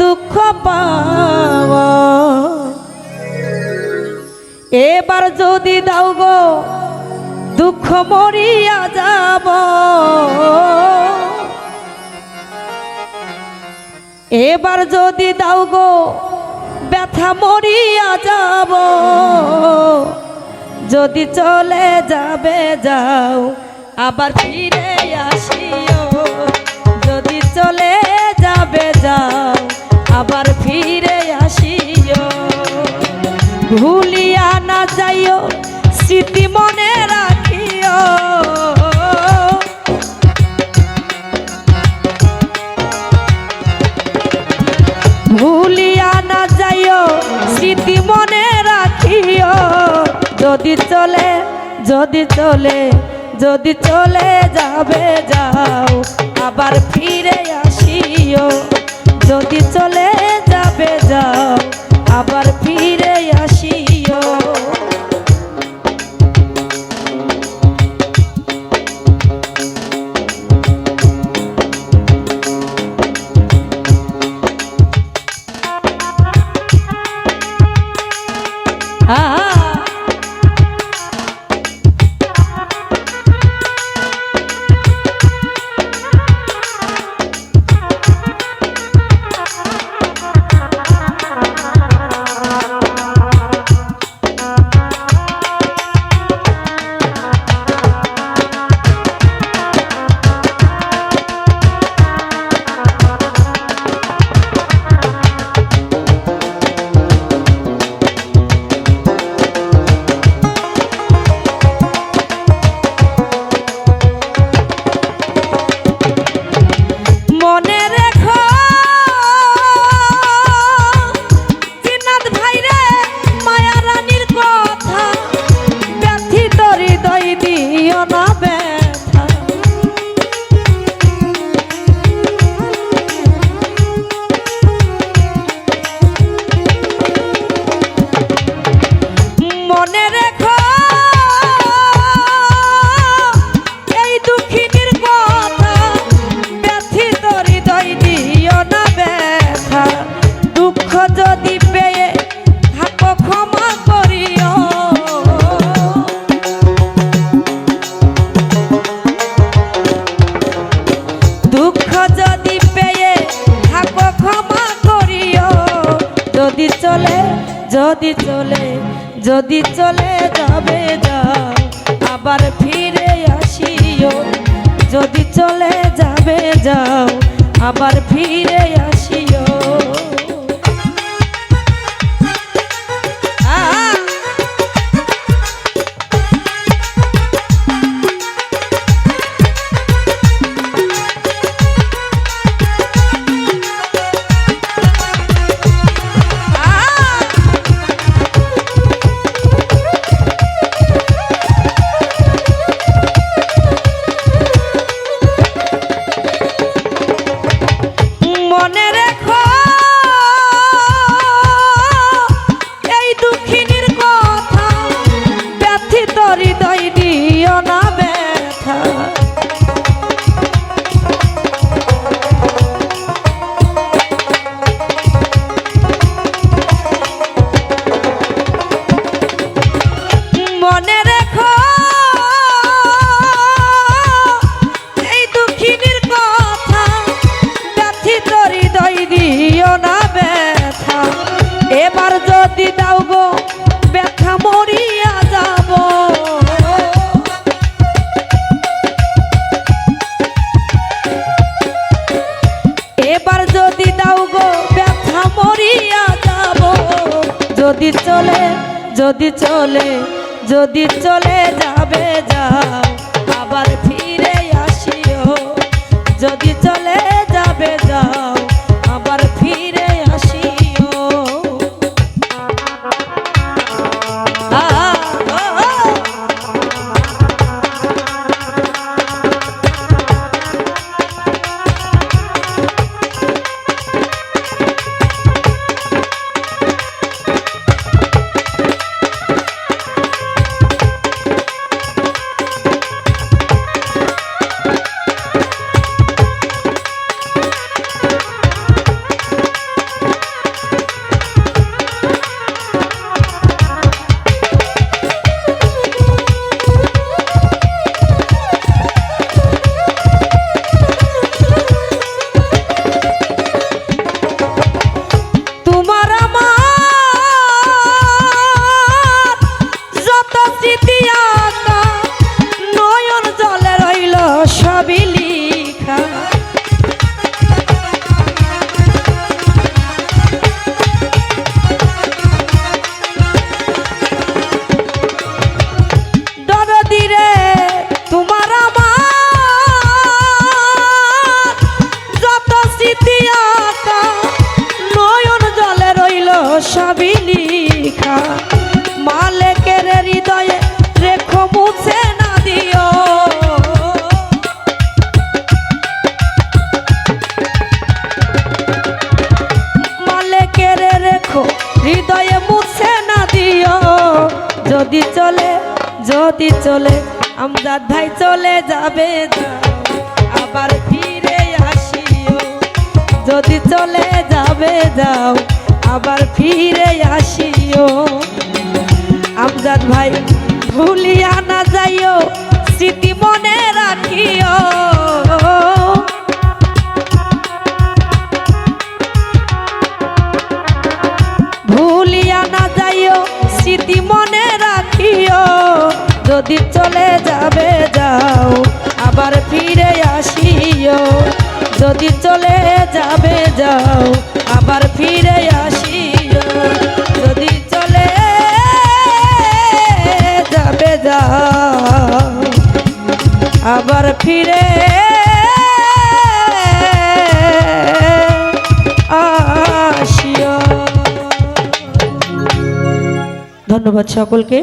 দুঃখ পাওয়া, এবার যদি দাও গো দুঃখ মরিয়া যাব, এবার যদি দাও গো ব্যথা মরিয়া যাব, যদি চলে যাবে যাও আবার ফিরে আসিও, যদি চলে যাবে যাও আবার ফিরে আসিও, ভুলিয়া না যাইও স্মৃতি মনে রাখিও, ভুলিয়া না যাইও স্মৃতি মনে রাখিও, যদি চলে যদি চলে যাবে যাও আবার ফিরে আসিও, যদি চলে যাবে যাও আবার ফিরে আসিও। যদি চলে যাবে যাও আবার ফিরে আসিও, যদি চলে যাবে যাও আবার ফিরে আসিও। এবার যদি দাও গো ব্যথা মরিয়া যাব, এবার যদি দাও গো ব্যথা মরিয়া যাব, যদি চলে যাবে যাও আবার ফিরে আসিও, যদি চলে যাবে যাও আবার ফিরে আসিও। যদি চলে আমজাদ ভাই চলে যাবে যাও আবার ফিরে আসিও যদি চলে যাবে যাও আবার ফিরে আসিও আমজাদ ভাই ভুলিয়া না যাইও স্মৃতি মনে রাখিও ভুলিয়া না যাইও স্মৃতি মনে রাখিও যদি চলে যাবে যাও আবার ফিরে আসিও যদি চলে যাবে যাও আবার ফিরে আসিও যদি চলে যাবে যাও আবার ফিরে আসিও। ধন্যবাদ সকলকে।